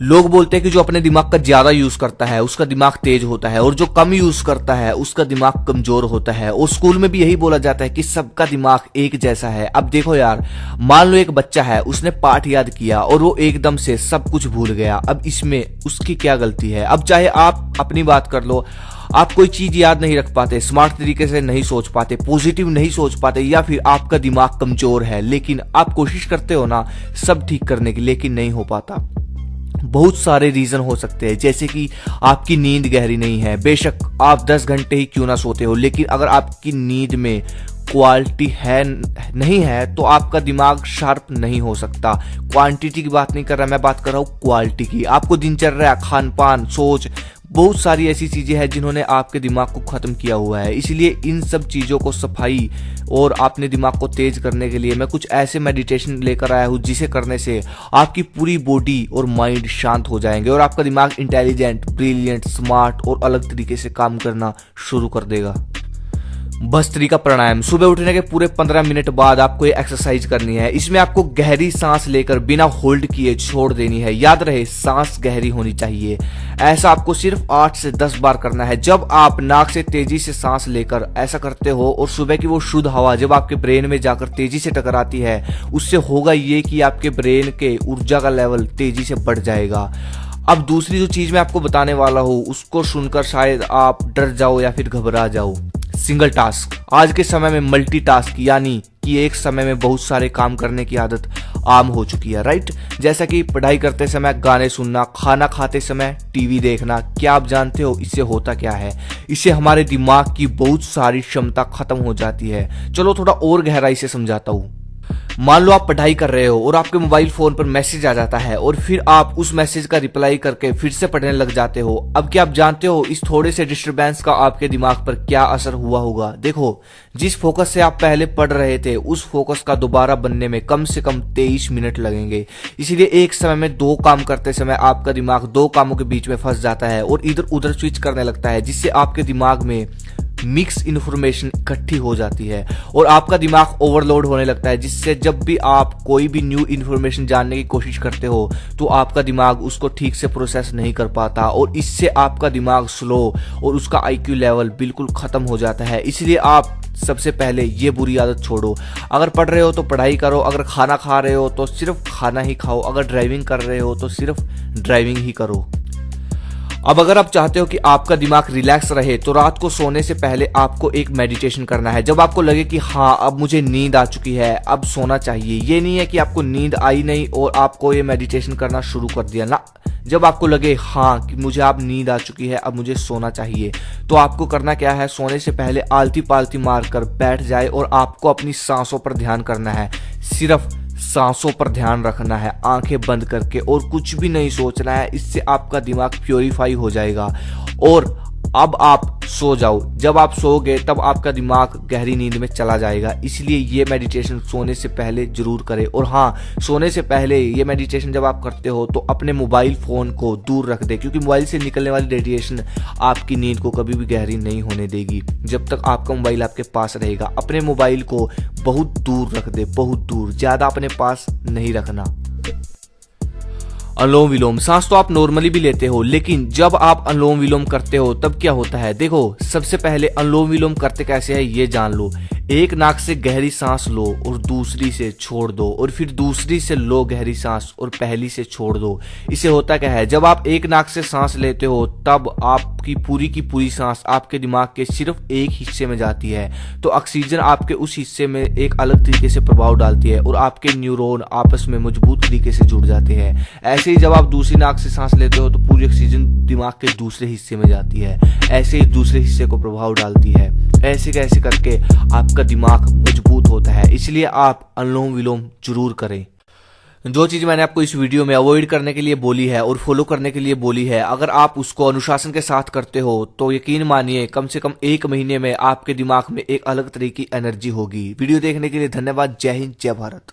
लोग बोलते हैं कि जो अपने दिमाग का ज्यादा यूज करता है उसका दिमाग तेज होता है और जो कम यूज करता है उसका दिमाग कमजोर होता है। और स्कूल में भी यही बोला जाता है कि सबका दिमाग एक जैसा है। अब देखो यार, मान लो एक बच्चा है, उसने पाठ याद किया और वो एकदम से सब कुछ भूल गया। अब इसमें उसकी क्या गलती है? अब चाहे आप अपनी बात कर लो, आप कोई चीज याद नहीं रख पाते, स्मार्ट तरीके से नहीं सोच पाते, पॉजिटिव नहीं सोच पाते, या फिर आपका दिमाग कमजोर है, लेकिन आप कोशिश करते हो ना सब ठीक करने की, लेकिन नहीं हो पाता। बहुत सारे रीजन हो सकते हैं, जैसे कि आपकी नींद गहरी नहीं है। बेशक आप 10 घंटे ही क्यों ना सोते हो, लेकिन अगर आपकी नींद में क्वालिटी है नहीं है तो आपका दिमाग शार्प नहीं हो सकता। क्वांटिटी की बात नहीं कर रहा, मैं बात कर रहा हूँ क्वालिटी की। आपको दिनचर्या, खान पान, सोच, बहुत सारी ऐसी चीजें हैं जिन्होंने आपके दिमाग को खत्म किया हुआ है। इसलिए इन सब चीजों को सफाई और अपने दिमाग को तेज करने के लिए मैं कुछ ऐसे मेडिटेशन लेकर आया हूँ जिसे करने से आपकी पूरी बॉडी और माइंड शांत हो जाएंगे और आपका दिमाग इंटेलिजेंट, ब्रिलियंट, स्मार्ट और अलग तरीके से काम करना शुरू कर देगा। भस्त्रिका प्राणायाम। सुबह उठने के पूरे 15 मिनट बाद आपको ये एक्सरसाइज करनी है। इसमें आपको गहरी सांस लेकर बिना होल्ड किए छोड़ देनी है। याद रहे, सांस गहरी होनी चाहिए। ऐसा आपको सिर्फ 8 से 10 बार करना है। जब आप नाक से तेजी से सांस लेकर ऐसा करते हो और सुबह की वो शुद्ध हवा जब आपके ब्रेन में जाकर तेजी से टकराती है, उससे होगा ये कि आपके ब्रेन के ऊर्जा का लेवल तेजी से बढ़ जाएगा। अब दूसरी जो चीज मैं आपको बताने वाला हूं उसको सुनकर शायद आप डर जाओ या फिर घबरा जाओ। Single task. आज के समय में मल्टीटास्क यानी कि एक समय में बहुत सारे काम करने की आदत आम हो चुकी है, राइट? जैसा कि पढ़ाई करते समय गाने सुनना, खाना खाते समय टीवी देखना। क्या आप जानते हो इससे होता क्या है? इससे हमारे दिमाग की बहुत सारी क्षमता खत्म हो जाती है। चलो थोड़ा और गहराई से समझाता हूं। मान लो आप पढ़ाई कर रहे हो और आपके मोबाइल फोन पर मैसेज आ जाता है और फिर आप उस मैसेज का रिप्लाई करके फिर से पढ़ने लग जाते हो। अब क्या आप जानते हो इस थोड़े से डिस्टरबेंस का आपके दिमाग पर क्या असर हुआ होगा? देखो, जिस फोकस से आप पहले पढ़ रहे थे उस फोकस का दोबारा बनने में कम से कम 23 मिनट लगेंगे। इसीलिए एक समय में 2 काम करते समय आपका दिमाग 2 कामों के बीच में फंस जाता है और इधर उधर स्विच करने लगता है, जिससे आपके दिमाग में मिक्स इन्फॉर्मेशन इकट्ठी हो जाती है और आपका दिमाग ओवरलोड होने लगता है, जिससे जब भी आप कोई भी न्यू इन्फॉर्मेशन जानने की कोशिश करते हो तो आपका दिमाग उसको ठीक से प्रोसेस नहीं कर पाता और इससे आपका दिमाग स्लो और उसका आईक्यू लेवल बिल्कुल खत्म हो जाता है। इसलिए आप सबसे पहले ये बुरी आदत छोड़ो। अगर पढ़ रहे हो तो पढ़ाई करो, अगर खाना खा रहे हो तो सिर्फ खाना ही खाओ, अगर ड्राइविंग कर रहे हो तो सिर्फ ड्राइविंग ही करो। अब अगर आप चाहते हो कि आपका दिमाग रिलैक्स रहे तो रात को सोने से पहले आपको एक मेडिटेशन करना है। जब आपको लगे कि हाँ अब मुझे नींद आ चुकी है, अब सोना चाहिए। ये नहीं है कि आपको नींद आई नहीं और आपको ये मेडिटेशन करना शुरू कर दिया ना। जब आपको लगे हाँ कि मुझे अब नींद आ चुकी है, अब मुझे सोना चाहिए, तो आपको करना क्या है? सोने से पहले आलती पालती मारकर बैठ जाए और आपको अपनी सांसों पर ध्यान करना है। सिर्फ सांसों पर ध्यान रखना है, आंखें बंद करके, और कुछ भी नहीं सोचना है। इससे आपका दिमाग प्योरीफाई हो जाएगा और अब आप सो जाओ। जब आप सोओगे तब आपका दिमाग गहरी नींद में चला जाएगा। इसलिए ये मेडिटेशन सोने से पहले जरूर करें। और हाँ, सोने से पहले ये मेडिटेशन जब आप करते हो तो अपने मोबाइल फोन को दूर रख दे, क्योंकि मोबाइल से निकलने वाली रेडिएशन आपकी नींद को कभी भी गहरी नहीं होने देगी। जब तक आपका मोबाइल आपके पास रहेगा, अपने मोबाइल को बहुत दूर रख दे, बहुत दूर, ज्यादा अपने पास नहीं रखना। अनुलोम विलोम। सांस तो आप नॉर्मली भी लेते हो, लेकिन जब आप अनुलोम विलोम करते हो तब क्या होता है? देखो, सबसे पहले अनुलोम विलोम करते कैसे है ये जान लो। एक नाक से गहरी सांस लो और दूसरी से छोड़ दो, और फिर दूसरी से लो गहरी सांस और पहली से छोड़ दो। इससे होता क्या है? जब आप एक नाक से सांस लेते हो तब आपकी पूरी की पूरी सांस आपके दिमाग के सिर्फ एक हिस्से में जाती है, तो ऑक्सीजन आपके उस हिस्से में एक अलग तरीके से प्रभाव डालती है और आपके न्यूरॉन आपस में मजबूत तरीके से जुड़ जाते हैं। ऐसे ही जब आप दूसरी नाक से सांस लेते हो तो पूरी ऑक्सीजन दिमाग के दूसरे हिस्से में जाती है, ऐसे ही दूसरे हिस्से को प्रभाव डालती है। ऐसे कैसे करके आपका दिमाग मजबूत होता है। इसलिए आप अनुलोम विलोम जरूर करें। जो चीज मैंने आपको इस वीडियो में अवॉइड करने के लिए बोली है और फॉलो करने के लिए बोली है, अगर आप उसको अनुशासन के साथ करते हो तो यकीन मानिए कम से कम 1 महीने में आपके दिमाग में एक अलग तरह की एनर्जी होगी। वीडियो देखने के लिए धन्यवाद। जय हिंद, जय भारत।